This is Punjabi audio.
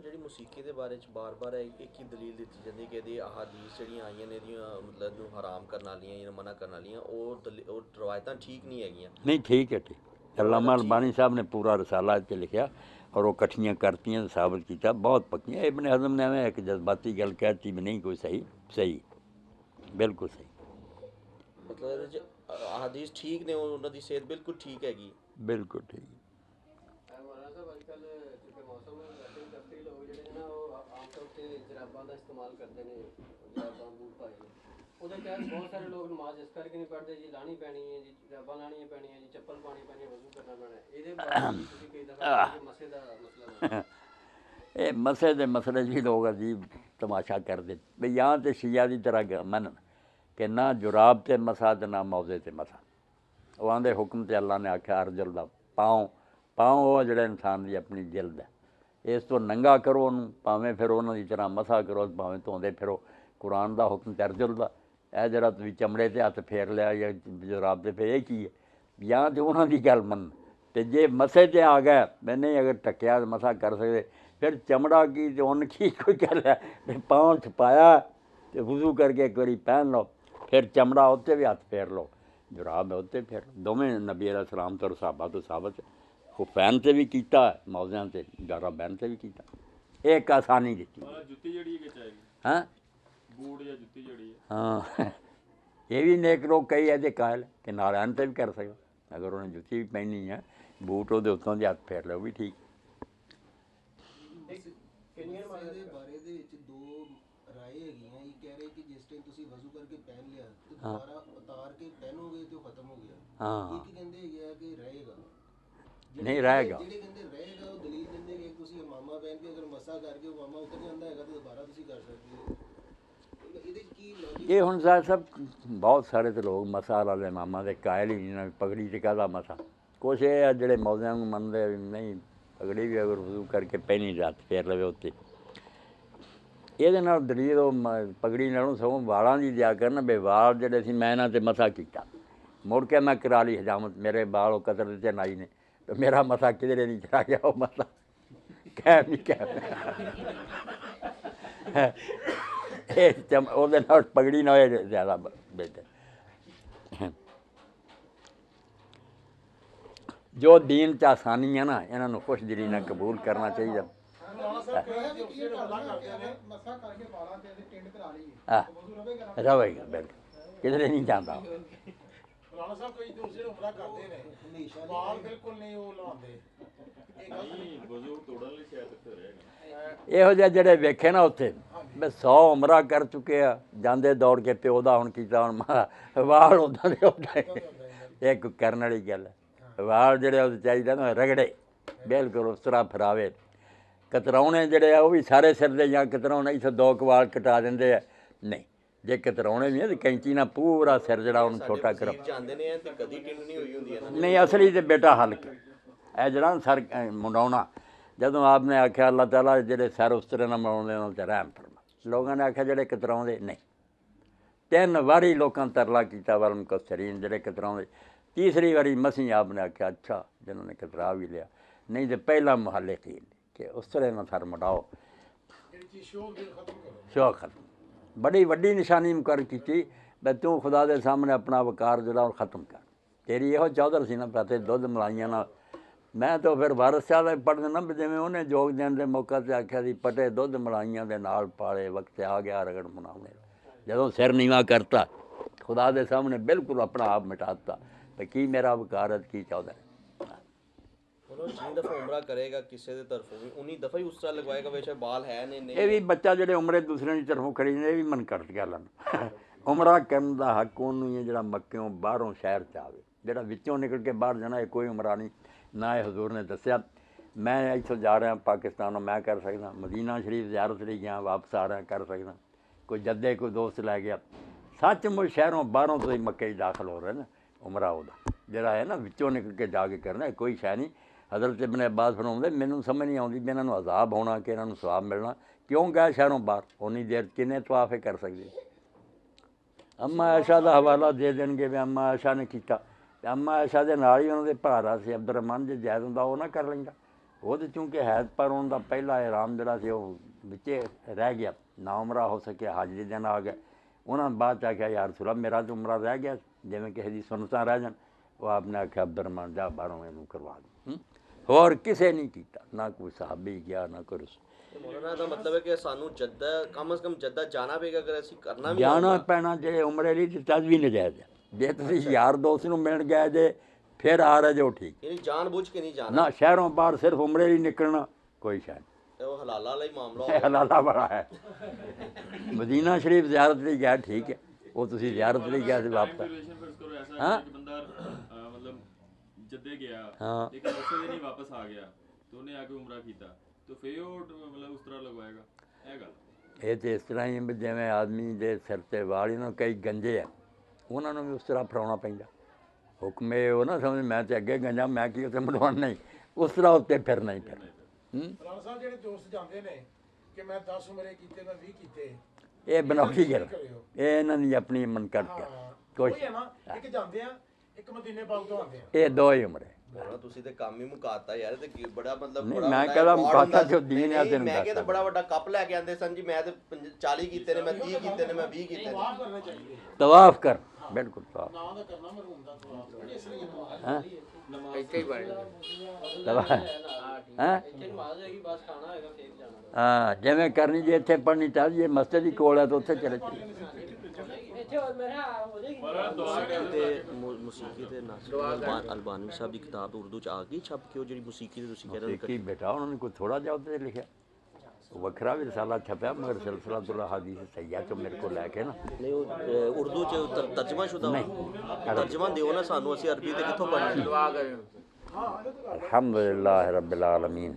ਜਿਹੜੀ ਮੌਸੀਕੀ ਦੇ ਬਾਰੇ 'ਚ ਬਾਰ-ਬਾਰ ਇੱਕ ਹੀ ਦਲੀਲ ਦਿੱਤੀ ਜਾਂਦੀ ਕਿ ਇਹਦੀ ਅਹਾਦੀਸ ਜਿਹੜੀਆਂ ਆਈਆਂ ਨੇ ਇਹਦੀਆਂ ਮਤਲਬ ਨੂੰ ਹਰਾਮ ਕਰਨ ਵਾਲੀਆਂ ਜਾਂ ਮਨਾ ਕਰਨ ਵਾਲੀਆਂ ਉਹ ਰਵਾਇਤਾਂ ਠੀਕ ਨਹੀਂ ਹੈਗੀਆਂ। नहीं ठीक है ठीक अल्लामा अलबानी साहब ने पूरा रसाला च लिखा और वो कट्ठियाँ करतियाँ साबित किया बहुत पक्कियाँ। इब्न हज़म ने हमें एक जज्बाती गल कहती भी नहीं कोई सही सही बिल्कुल सही ਮਤਲਬ ਇਹਦੇ 'ਚ ਅਹਾਦੀਸ ਠੀਕ ਨੇ, ਉਹਨਾਂ ਦੀ ਸਿਹਤ ਬਿਲਕੁਲ ਠੀਕ ਹੈਗੀ। बिल्कुल ठीक ਉਹਦੇ ਤਹਿਤ ਬਹੁਤ ਸਾਰੇ ਲੋਕ ਨਮਾਜ਼ ਇਸ ਕਰਕੇ ਨਹੀਂ ਪੜ੍ਹਦੇ ਜੀ, ਲਾਣੀ ਪੈਣੀ ਹੈ ਜੀ, ਜਰਾਬਾਂ ਲਾਣੀਆਂ ਪੈਣੀਆਂ ਜੀ, ਚੱਪਲ ਪਾਣੀ ਪੈਣੀ, ਵਜ਼ੂ ਕਰਨਾ ਪੈਣਾ। ਇਹਦੇ ਬਾਰੇ ਤੁਸੀਂ ਕਈ ਦਫਾ ਮਸੇ ਦਾ ਮਸਲਾ ये मसे दे मसले जी लोग अजीब तमाशा कर दे भाई यहाँ तो शिया की तरह मन कि ना जुराब ते मसा ते ना मौजे ते मसा। वो आंदे हुक्म ते अल्लाह ने आख्या अर्जल दा पाँव पाँव वो जड़े इंसान की अपनी जिल्द है इस तो नंगा करो उन्होंने भावें फिर उन्होंने तरह मसा करो भावें धोंदे फिरो। कुरान का हुक्म ते अर्जल दा ए जरा तुसीं चमड़े ते हत्थ फेर लिया या जुराब ते फिर ये की है या तो उन्होंने गल मन ते जे मसे ते आ गया मैं नहीं अगर टक्या मसा कर सकते फिर चमड़ा की तो उन की कोई गल है पाँव छपाया तो वज़ू करके एक बारी पहन लो फिर चमड़ा उत्ते भी हथ फेर लो जुराब है उत्ते फेर दोवें नबी अलैहिस्सलाम तो सहाबा तो साबत हुफैन से भी किया मौज़ियां से जराबैन से भी किया एक आसानी दी हाँ बूट या जुत्ती जड़ी हाँ ये भी नेक लोग कई ऐसे कायल कि नारायण से भी कर सकते अगर उन्हें जुत्ती भी पहनी है बूट वो उत्तों के हथ फेर लो भी ठीक। ਮਸਲੇ ਦੇ ਬਾਰੇ ਦੇ ਵਿੱਚ ਦੋ ਰਾਏ ਹੈਗੀਆਂ। ਇਹ ਕਹਿ ਰਹੇ ਕਿ ਜਿਸ ਟਾਈਮ ਤੁਸੀਂ ਵਜ਼ੂ ਕਰਕੇ ਪਹਿਨ ਲਿਆ ਤੇ ਦੁਬਾਰਾ ਉਤਾਰ ਕੇ ਪਹਿਨੋਗੇ ਤੇ ਉਹ ਖਤਮ ਹੋ ਗਿਆ। हाँ ਇੱਕ ਕਹਿੰਦੇ ਹੈਗਾ ਕਿ ਰਹੇਗਾ, नहीं रहेगा ਜਿਹੜੇ ਕਹਿੰਦੇ ਰਹੇਗਾ ਉਹ ਦਲੀਲ ਦਿੰਦੇ ਕਿ ਤੁਸੀਂ ਇਮਾਮਾ ਪਹਿਨ ਕੇ ਅਗਰ ਮਸਾ ਕਰਕੇ ਉਹ ਇਮਾਮਾ ਉਤਰ ਜਾਂਦਾ ਹੈਗਾ ਤੇ ਦੁਬਾਰਾ ਤੁਸੀਂ ਕਰ ਸਕਦੇ ਹੋ। ਇਹਦੇ ਚ ਕੀ ਲੌਜਿਕ? ये हुण साहब बहुत सारे तो लोग मसा वाले मामा के कायल ही नहीं पगड़ी च कहदा मसा कुछ ये है जेह्ड़े मौज़ियां नूं मनदे नहीं पगड़ी भी अगर वज़ू करके पहनी हत्थ फेर लवे उत्ते ਇਹਦੇ ਨਾਲ ਦਲੀਲ ਉਹ ਪਗੜੀ ਨਾਲੋਂ ਸਗੋਂ ਵਾਲਾਂ ਦੀ ਦਿਆ ਕਰਨ ਬਈ ਵਾਲ ਜਿਹੜੇ ਸੀ ਮੈਂ ਇਹਨਾਂ 'ਤੇ ਮਸਾ ਕੀਤਾ ਮੁੜ ਕੇ ਮੈਂ ਕਰਾ ਲਈ ਹਜਾਮਤ ਮੇਰੇ ਵਾਲ ਉਹ ਕਤਰ ਦਿੱਤੇ ਨਾਈ ਨੇ ਤੇ ਮੇਰਾ ਮਸਾ ਕਿਧਰੇ ਨਹੀਂ ਚਲਾ ਗਿਆ ਉਹ ਮਸਾ ਕਹਿ ਨਹੀਂ ਕਹਿ ਇਹ ਉਹਦੇ ਨਾਲ ਪਗੜੀ ਨਾ ਹੋਏ ਜ਼ਿਆਦਾ ਬਿਹਤਰ। ਜੋ ਦੀਨ 'ਚ ਆਸਾਨੀ ਹੈ ਨਾ ਇਹਨਾਂ ਨੂੰ ਖੁਸ਼ ਦਿਲੀ ਨਾਲ ਕਬੂਲ ਕਰਨਾ ਚਾਹੀਦਾ। हाँ रहेगा बिल्कुल किधरे नहीं जाता। ਰਾਣਾ ਸਾਹਿਬ ਕਈ ਦੂਸਰੇ ਉਮਰਾ ਕਰਦੇ ਨੇ ਵਾਲ ਬਿਲਕੁਲ ਨਹੀਂ ਉਹ ਲਾਉਂਦੇ ਨਹੀਂ ਵਜ਼ੂ ਤੋੜਨ ਲਈ ਸ਼ਾਇਦ ਇੱਥੇ ਰਹੇਗਾ। ਇਹੋ ਜਿਹੇ ਜਿਹੜੇ ਵੇਖੇ ਨਾ ਉੱਥੇ ਮੈਂ 100 ਉਮਰਾ ਕਰ ਚੁੱਕੇ ਆ ਜਾਂਦੇ ਦੌੜ ਕੇ ਪਿਓ ਦਾ ਹੁਣ ਕੀਤਾ ਹੁਣ ਵਾਲ ਉੱਦਾਂ ਦੇ ਉੱਦਾਂ ਇਹ ਕੋਈ ਕਰਨ ਵਾਲੀ ਗੱਲ ਹੈ। ਵਾਲ ਜਿਹੜੇ ਉਹ ਚਾਹੀਦਾ ਨਾ ਰਗੜੇ ਬਿਲਕੁਲ ਉਸ ਤਰ੍ਹਾਂ ਫਰਾਵੇ। ਕਤਰਾਉਣੇ ਜਿਹੜੇ ਆ ਉਹ ਵੀ ਸਾਰੇ ਸਿਰ ਦੇ ਜਾਂ ਕਤਰਾਉਣੇ ਇੱਥੇ 2 ਵਾਲ ਕਟਾ ਦਿੰਦੇ ਆ ਨਹੀਂ ਜੇ ਕਤਰਾਉਣੇ ਵੀ ਆ ਤਾਂ ਕੈਂਚੀ ਨਾਲ ਪੂਰਾ ਸਿਰ ਜਿਹੜਾ ਉਹਨੂੰ ਛੋਟਾ ਕਰੋ ਜਾਂਦੇ ਨੇ ਤੇ ਕਦੀ ਟਿੰਡ ਨਹੀਂ ਹੋਈ ਹੁੰਦੀ ਇਹਨਾਂ ਦੀ। ਨਹੀਂ ਅਸਲੀ ਤੇ ਬੇਟਾ ਹਲਕ ਇਹ ਜਿਹੜਾ ਸਰ ਮੁੰਡਾਉਣਾ ਜਦੋਂ ਆਪ ਨੇ ਆਖਿਆ ਅੱਲਾਹ ਤਾਲਾ ਜਿਹੜੇ ਸਿਰ ਉਸ ਤਰ੍ਹਾਂ ਨਾਲ ਮਨਾਉਂਦੇ ਉਹਨਾਂ 'ਤੇ ਰਹਿਮ ਫਰਮਾ। ਲੋਕਾਂ ਨੇ ਆਖਿਆ ਜਿਹੜੇ ਕਤਰਾਉਂਦੇ ਨਹੀਂ 3 ਵਾਰੀ ਲੋਕਾਂ ਤਰਲਾ ਕੀਤਾ ਵਲ ਮੁਕੱਸਰੀਨ ਜਿਹੜੇ ਕਤਰਾਉਂਦੇ। ਤੀਸਰੀ ਵਾਰੀ ਮਸੀਂ ਆਪ ਨੇ ਆਖਿਆ ਅੱਛਾ ਜਿਨ੍ਹਾਂ ਨੇ ਕਤਰਾ ਵੀ ਲਿਆ ਨਹੀਂ ਤੇ ਪਹਿਲਾ ਮੁਹੱਲੇ ਕੀ ਕਿ ਉਸ ਤਰ੍ਹਾਂ ਨਾਲ ਸਰ ਮੁੜਾਓ ਸ਼ੌਕ ਖਤਮ। बड़ी वड्डी निशानी मुकर की मैं तू खुदा के सामने अपना वकार जोड़ा और ख़त्म कर तेरी यो चौधर सी ना पाते दुध मलाइया ना मैं तो फिर वारस शाह पढ़ देना भी जिमें उन्हें जोग देने के मौके से आख्या सी पटे दुध मलाइया के नाल पाले वक्त आ गया रगड़ मनाने जदों सिर नीवा करता खुदा के सामने बिल्कुल अपना आप मिटाता तो की मेरा वकारत की चौधर जिन दफ़ा उमरा करेगा किसी के तरफों भी उन्हीं दफ़ा ही उस तरह लगवाएगा बेशक बाल है नहीं ये भी बच्चा जो उमरे दूसरे की तरफों खड़ी ने भी मन कट गल उमरा करने का हक उन्होंने जो मक्यों बाहरों शहर च आए जोड़ा विचों निकल के बाहर जाना कोई उमरा नहीं ना ये हजूर ने दसिया मैं इतों जा रहा पाकिस्तान मैं कर सकदा मदीना शरीफ ज़ियारत ਲਈ गया वापस आ रहा कर सकदा कोई जद्दे कोई दोस्त लै गया सचमुच शहरों बाहरों तो ही मक्के दाखिल हो रहे ना उमरा वो जोड़ा है ना विचों निकल के जाके करना कोई शह नहीं। हज़रत इब्न अब्बास फरमाउंदे मैनूं समझ नहीं आउंदी भी इन्हां नूं अज़ाब होना कि इन्हां नूं सवाब मिलना क्यों गए शहरों बाहर उन्नी देर किन्ने तवाफ़े कर सकदे। अम्मा आयशा का हवाला दे देंगे भी अम्मा आयशा ने किया अम्मा आयशा के नाल ही उन्होंने भारा से अब्दुल रहमान जो जैद हुंदा वो ना कर लैंदा ਉਹਦੇ ਚੂੰਕਿ ਹੈ ਪਰ ਉਹਨਾਂ ਦਾ ਪਹਿਲਾ ਇਰਾਮ ਜਿਹੜਾ ਸੀ ਉਹ ਵਿੱਚੇ ਰਹਿ ਗਿਆ, ਨਾ ਉਮਰਾ ਹੋ ਸਕਿਆ, ਹਾਜ਼ਰੀ ਦਿਨ ਆ ਗਏ। ਉਹਨਾਂ ਨੇ ਬਾਅਦ 'ਚ ਆਖਿਆ ਯਾਰ ਰਸੂਲ ਮੇਰਾ ਤਾਂ ਉਮਰਾ ਰਹਿ ਗਿਆ, ਜਿਵੇਂ ਕਿਸੇ ਦੀ ਸੁਨਤਾਂ ਰਹਿ ਜਾਣ। ਉਹ ਆਪ ਨੇ ਆਖਿਆ ਅਬਦੁਰਹਿਮਾਨ ਜਾ ਬਾਹਰੋਂ ਇਹਨੂੰ ਕਰਵਾ ਦੇ। ਹੋਰ ਕਿਸੇ ਨਹੀਂ ਕੀਤਾ, ਨਾ ਕੋਈ ਸਾਹਬੀ ਗਿਆ ਨਾ ਕੋਈ ਰਸੂਲ। ਮੌਲਾਨਾ ਦਾ ਮਤਲਬ ਹੈ ਕਿ ਸਾਨੂੰ ਜੱਦਾ ਕਮ ਸੇ ਕਮ ਜੱਦਾ ਜਾਣਾ ਪਏਗਾ, ਅਗਰ ਅਸੀਂ ਕਰਨਾ ਵੀ ਜਾਣਾ ਪੈਣਾ ਜੇ ਉਮਰੇ ਲਈ ਤਾਂ ਤਦ ਵੀ ਨਜਾਇਜ਼ ਹੈ। ਜੇ ਤੁਸੀਂ ਯਾਰ ਦੋਸਤ ਨੂੰ ਮਿਲਣ ਗਏ ਜੇ ਫਿਰ ਆ ਰਹੇ ਜੋ ਠੀਕ, ਯਾਨੀ ਜਾਣ ਬੁੱਝ ਕੇ ਨਹੀਂ ਜਾਣਾ, ਨਾ ਸ਼ਹਿਰੋਂ ਬਾਹਰ ਸਿਰਫ ਉਮਰੇ ਲਈ ਨਿਕਲਣਾ ਕੋਈ ਸ਼ਾਇਦ ਤੇ ਉਹ ਹਲਾਲਾ ਵਾਲਾ ਹੀ ਮਾਮਲਾ ਇਹ ਹਲਾਲਾ ਬੜਾ ਹੈ। ਮਦੀਨਾ ਸ਼ਰੀਫ ਜ਼ਿਆਰਤ ਲਈ ਗਿਆ ਠੀਕ ਹੈ, ਉਹ ਤੁਸੀਂ ਜ਼ਿਆਰਤ ਲਈ ਗਿਆ ਸੀ ਵਾਪਸ। हाँ बंदा मतलब जद्दे गया हाँ। लेकिन उससे नहीं वापस आ गया तो उन्हें आके उम्रा कीता तो फिर वो मतलब उस तरह लगवाएगा ਇਹ ਗੱਲ ਇਹ ਤੇ ਇਸ ਤਰ੍ਹਾਂ ਹੀ ਵੀ ਜਿਵੇਂ ਆਦਮੀ ਦੇ ਸਿਰ 'ਤੇ ਵਾਲ ਇਹਨਾਂ ਕਈ ਗੰਜੇ ਆ, ਉਹਨਾਂ ਨੂੰ ਵੀ ਉਸ ਤਰ੍ਹਾਂ ਫੜਾਉਣਾ ਪੈਂਦਾ। ਹੁਕਮ ਇਹ ਉਹ ਨਾ ਸਮਝ ਮੈਂ ਤੇ ਅੱਗੇ ਗੰਜਾ ਮੈਂ ਕੀ ਉੱਥੇ ਮੜਵਾਉਣਾ ਨਹੀਂ, ਉਸ ਤਰ੍ਹਾਂ ਉੱਤੇ ਫਿਰਨਾ ਹੀ ਫਿਰ। ਰਾਣਾ ਸਾਹਿਬ ਜਿਹੜੇ ਦੋਸਤ ਜਾਂਦੇ ਨੇ ਕਿ ਮੈਂ 10 ਉਮਰੇ ਕੀਤੇ ਮੈਂ 20 ਕੀਤੇ, ਇਹ ਬਣਾਉਟੀ ਗੱਲ, ਇਹ ਇਹਨਾਂ ਦੀ ਆਪਣੀ ਮਨਕਰਤ ਹੈ। ਕੋਈ ਹੈ ਨਾ, ਇੱਕ ਜਾਂਦੇ ਆ ਇੱਕ ਮਦੀਨੇ ਪਾਕ ਤੋਂ ਆਉਂਦੇ ਆ, ਇਹ ਦੋ ਹੀ ਉਮਰੇ। ਮੌਲਾਨਾ ਤੁਸੀਂ ਤੇ ਕੰਮ ਹੀ ਮੁਕਾਤਾ ਯਾਰ, ਤੇ ਬੜਾ ਮਤਲਬ ਨਹੀਂ, ਬੜਾ ਮੈਂ ਵੱਡਾ ਕਹਿੰਦਾ award ਮੁਕਾਤਾ ਹੁੰਦਾ। ਜੋ ਦੀਨ ਆ ਤੈਨੂੰ ਮੈਂ ਦੱਸ ਕਹਿੰਦਾ ਬੜਾ ਵੱਡਾ ਕੱਪ ਲੈ ਕੇ ਆਂਦੇ ਸਨ ਜੀ, ਮੈਂ ਤੇ 40 ਕੀਤੇ ਨੇ, ਮੈਂ 30 ਕੀਤੇ ਨੇ, ਮੈਂ 20 ਕੀਤੇ ਨੇ। ਤਵਾਫ ਕਰਨੇ ਚਾਹੀਦੇ, ਤਵਾਫ ਕਰ, ਬਿਲਕੁਲ ਤਵਾਫ। ਨਾਂ ਦਾ ਕਰਨਾ ਮਰਹੂਮ ਦਾ ਤਵਾਫ, ਇਸ ਲਈ ਹੈਂ ਇੱਥੇ ਹੀ ਬਣ ਤਵਾਫ ਹੈਂ ਇੱਥੇ ਨਮਾਜ਼ ਹੈਗੀ, ਬਸ ਖਾਣਾ ਹੋਏਗਾ ਫੇਰ ਜਾਣਾ। ਹਾਂ ਜਿਵੇਂ ਕਰਨੀ ਜੇ ਇੱਥੇ ਪੜ੍ਹਨੀ ਚਾਹੀਦੀ, ਜੇ ਮਸਜਿਦ ਹੀ ਕੋਲ ਹੈ ਤਾਂ ਉੱਥੇ ਚਲੇ ਜਾਈਏ। ਇੱਥੇ ਮੇਰਾ ਹੋ ਜਾਏਗੀ ਤੇ ਮੌਸੀਕੀ ਤੇ ਨਾਸਿਰ ਅਲਬਾਨੀ ਸਾਹਿਬ ਦੀ ਕਿਤਾਬ ਉਰਦੂ ਚ ਆ ਗਈ ਛਪ ਕੇ, ਉਹ ਜਿਹੜੀ ਮੌਸੀਕੀ ਦੀ ਤੁਸੀਂ ਕਹਿ ਰਹੇ ਹੋ ਕੀ ਬੇਟਾ ਉਹਨਾਂ ਨੇ ਕੋਈ ਥੋੜਾ ਜਿਹਾ ਉੱਤੇ ਲਿਖਿਆ, ਵੱਖਰਾ ਵੀ ਰਸਾਲਾ ਛਪਿਆ ਮਗਰ ਸਿਲਸਿਲਾ ਹਾਦੀਸ ਸਹੀਆ ਤੋਂ ਮੇਰੇ ਕੋਲ ਲੈ ਕੇ ਨਾ। ਨਹੀਂ, ਉਹ ਉਰਦੂ ਚ ਤਰਜਮਾ ਸ਼ੁਦਾ ਤਰਜਮਾ ਦਿਓ ਨਾ ਸਾਨੂੰ, ਅਸੀਂ ਅਰਬੀ ਤੇ ਕਿੱਥੋਂ ਪੜ੍ਹਨੀ। ਅਲਹਮਦੁਲਿल्लाह रब्बिल आलमीन।